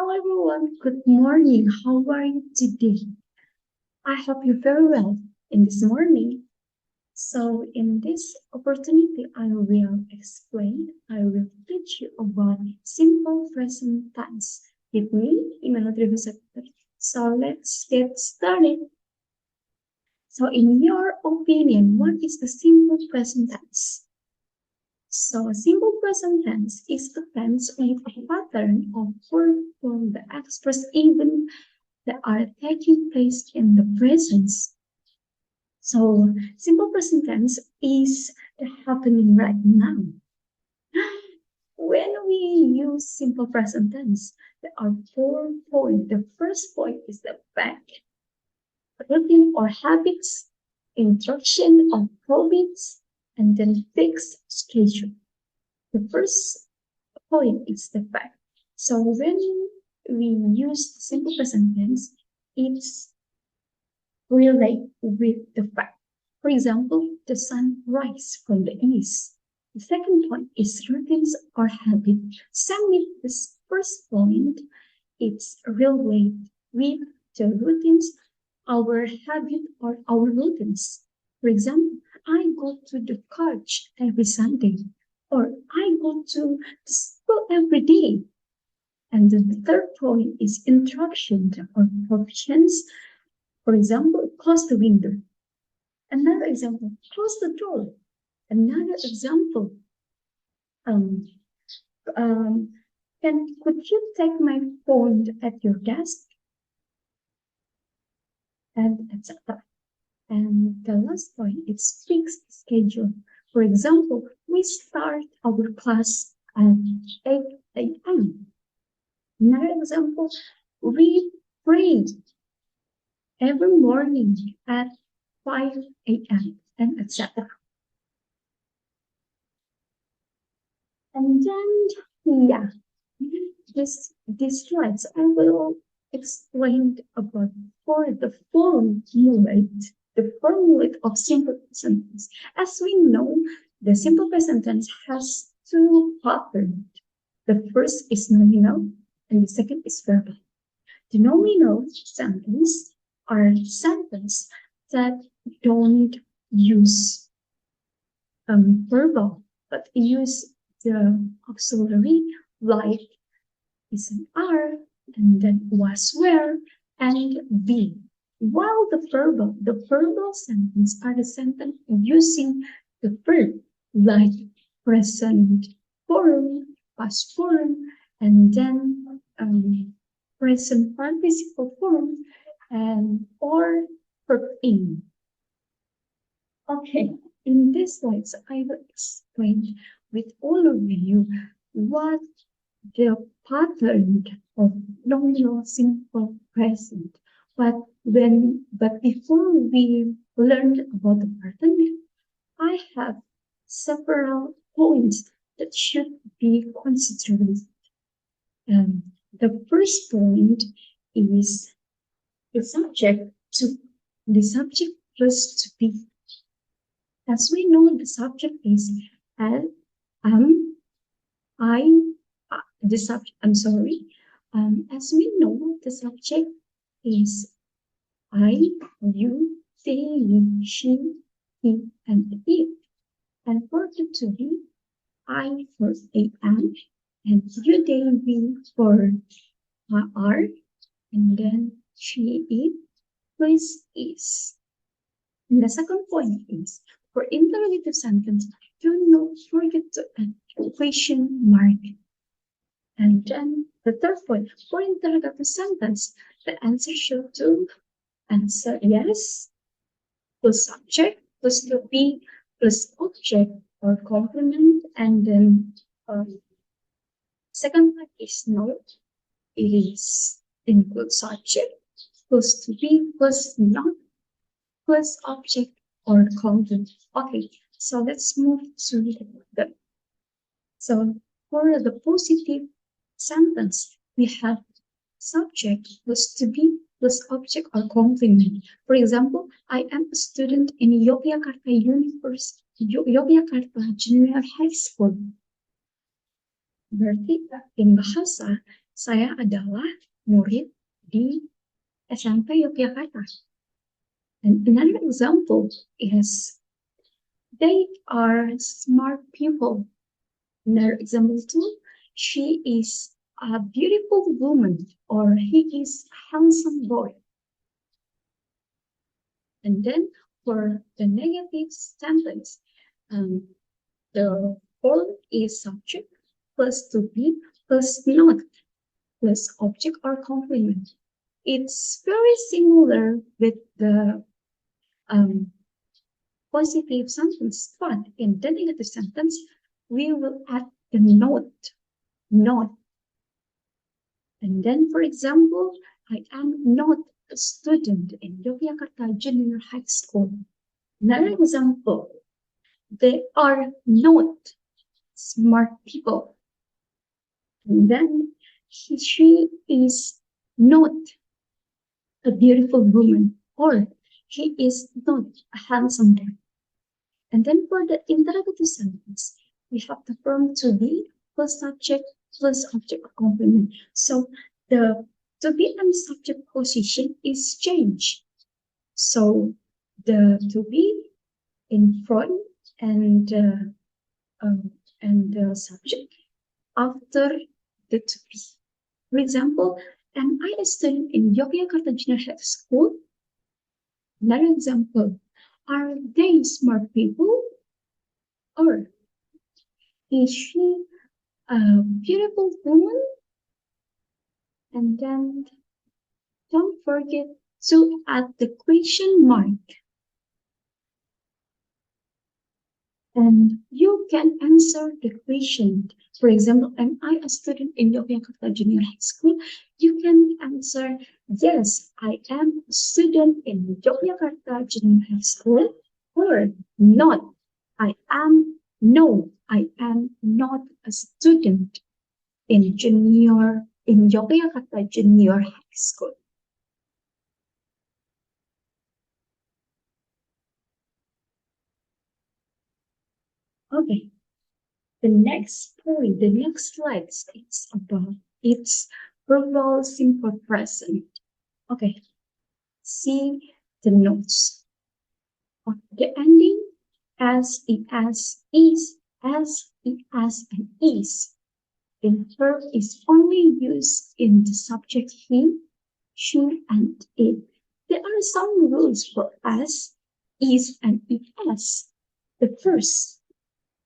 Hello everyone, good morning. How are you today? I hope you're very well in this morning. So in this opportunity, I will teach you about simple present tense. With me, Imano Trivusakter. So let's get started. So in your opinion, what is the simple present tense? So simple present tense is the tense with a pattern of verb form that express events that are taking place in the present. So simple present tense is happening right now. When we use simple present tense, there are 4 points. The first point is the fact, routine or habits, instruction or habits, and then fixed schedule. The first point is the fact. So when we use simple present tense, it's relate with the fact. For example, the sun rises from the east. The second point is routines or habit. Same with this first point, it's relate with the routines, our habit or our routines. For example, I go to the church every Sunday, or I go to the school every day. And the third point is instruction or provisions. For example, close the window. Another example, close the door. Another example, um, could you take my phone at your desk? And etc. And the last point is fixed schedule. For example, we start our class at 8 a.m. Another example, we pray every morning at 5 a.m. and etc. And then, yeah, these slides I will explain about for the formulate of simple present tense. As we know, the simple present tense has 2 patterns. The first is nominal and the second is verbal. The nominal sentence are sentences that don't use verbal, but use the auxiliary like is an are, and then was, were, and be. While the verbal sentence are the sentence using the verb like present form, past form, and then present participle form, and or verb in. Okay, in this slides, I will explain with all of you what the pattern of nominal simple present. But before we learn about the pattern, I have several points that should be considered. The first point is the subject plus to be. As we know, the subject is I, the subject, I'm sorry. As we know, the subject is I, you, they, she, he, and it. And for the to be, I for am, and you, they, we for are, and then she, it, plus is. And the second point is, for interrogative sentence, do not forget to add question mark. And then the third point, for interrogative sentence, the answer should to answer yes, plus subject, plus to be, plus object or complement, and then second part is not. It is include subject, plus to be, plus not, plus object or complement. Okay, so let's move to the. So for the positive sentence, we have subject plus to be plus object or complement. For example, I am a student in Yogyakarta Yogyakarta Junior High School. Berarti in bahasa, Saya adalah murid di SMP Yogyakarta. And another example is they are smart people. Another example too, she is a beautiful woman or he is a handsome boy. And then for the negative sentence, the verb is subject plus to be plus not plus object or complement. It's very similar with the positive sentence, but in the negative sentence, we will add the not. And then, for example, I am not a student in Yogyakarta Junior High School. Another example, they are not smart people. And then, she is not a beautiful woman, or he is not a handsome boy. And then for the interrogative sentence, we have the verb to be plus subject plus object or complement. So the to be and subject position is changed. So the to be in front and the subject after the to be. For example, am I a student in Yogyakarta Junior High School? Another example, are they smart people? Or is she a beautiful woman? And then don't forget to add the question mark. And you can answer the question. For example, am I a student in Yogyakarta Junior High School? You can answer, yes, I am a student in Yogyakarta Junior High School. Or not, I am not a student in Yogyakarta Junior High School. Okay, the next point, the next slide is about its verbal simple present. Okay, see the notes. The ending as, it as, is, as, it as, and is. The verb is only used in the subject he, she, and it. There are some rules for as, is, and it as. The first,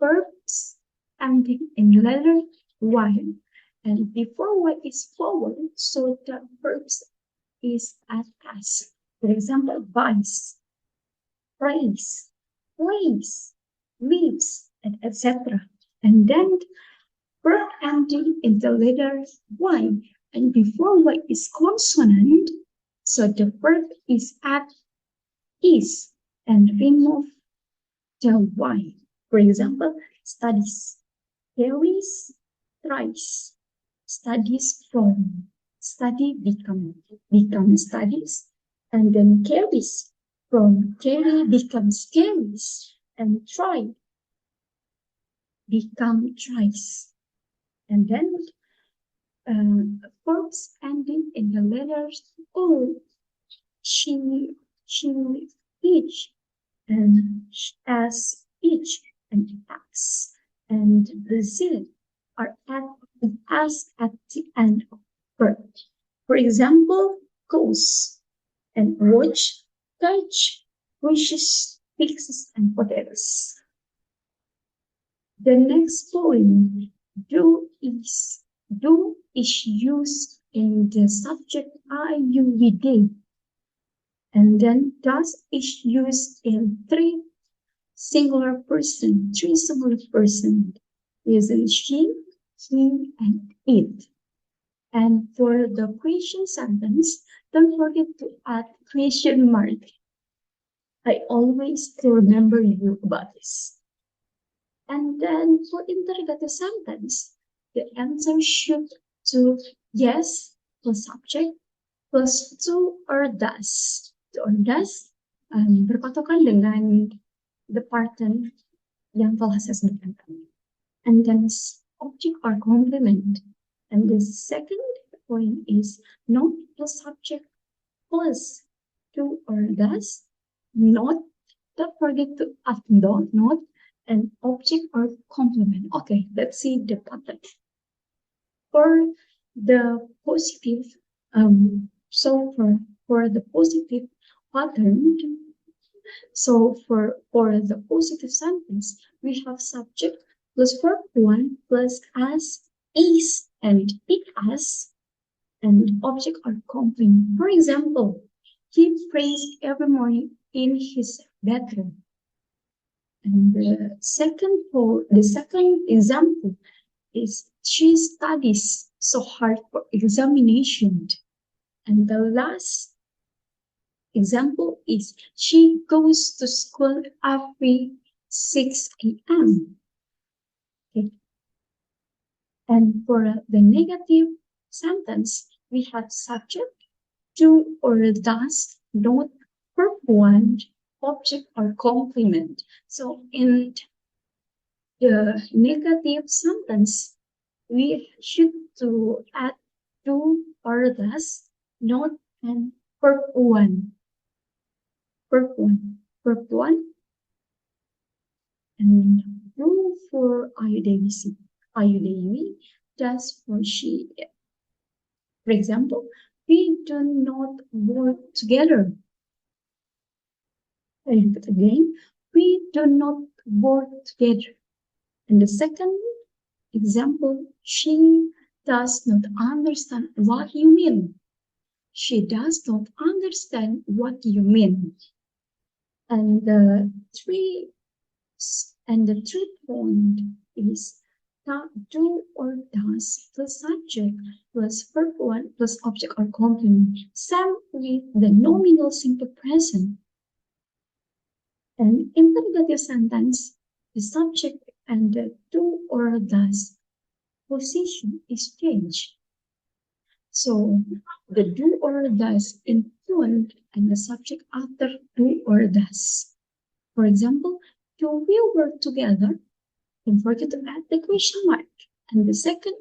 verbs ending in letter Y. And before Y is forward, so the verbs is as. For example, vice, praise, praise, leaves, and etc. And then verb ending in the letter Y. And before Y is consonant, so the verb is add is and remove the Y. For example, studies, carries, tries, studies from, study become studies, and then carries, from carry becomes carries, and try become tries. And then verbs ending in the letters O, she, each, and as each, and X, and the Z are as at the end of verb. For example, goes, and watch, touch, wishes, fixes, and potatoes. The next point, do is used in the subject I, you, we, they. And then does is used in three singular person, using she, he, and it. And for the question sentence, don't forget to add question mark. I always remember you about this. And then for interrogative sentence, the answer should to yes plus subject plus to or does. To or does berpatokan dengan the pattern yang telah saya sebutkan. And then object or complement. And the second point is not the subject plus do or does, not, don't forget to add not, an object or complement. Okay, let's see the pattern. For the positive, for the positive pattern, so for the positive sentence, we have subject plus verb one plus as, is, and it as, and object or complement. For example, he prays every morning in his bedroom. And the second example is she studies so hard for examination. And the last example is she goes to school every 6 a.m. Okay. And for the negative sentence, we have subject, do or does, not, verb one, object or complement. So in the negative sentence, we should to add do or does, not, and verb one. Verb one. Verb one. And do for ayudewi, does for she. For example, we do not work together. I repeat again, we do not work together. And the second example, she does not understand what you mean. She does not understand what you mean. And the three point is do or does plus subject plus verb one plus object or complement. Same with the nominal simple present. And in the negative sentence, the subject and the do or does position is changed. So the do or does in front and the subject after do or does. For example, do we work together? Don't forget to add the question mark. And the second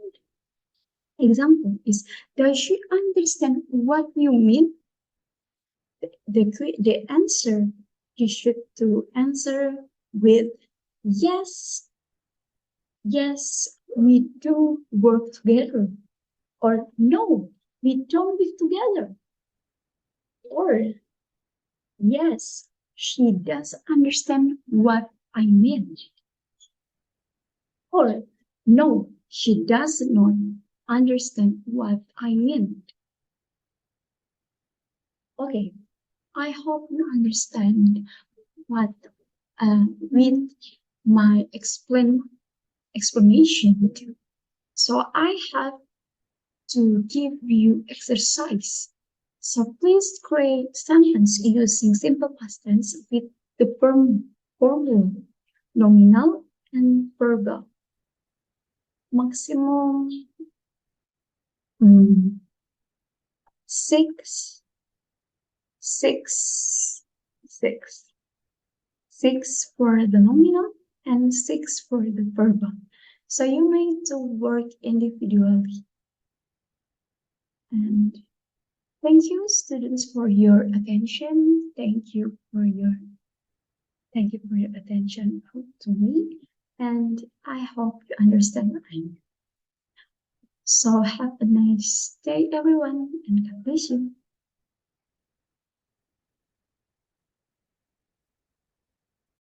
example is, does she understand what you mean? The answer, you should to answer with yes, yes, we do work together. Or no, we don't work together. Or yes, she does understand what I mean. Or no, she does not understand what I mean. Okay, I hope you understand what with my explanation. So I have to give you exercise. So please create sentence using simple past tense with the formula, nominal and verbal. Maximum 6, 6, 6. 6 for the nominal and 6 for the verbal. So you may to work individually. And thank you, students, for your attention. Thank you for your attention to me. And I hope you understand mine. So have a nice day, everyone, and God bless you.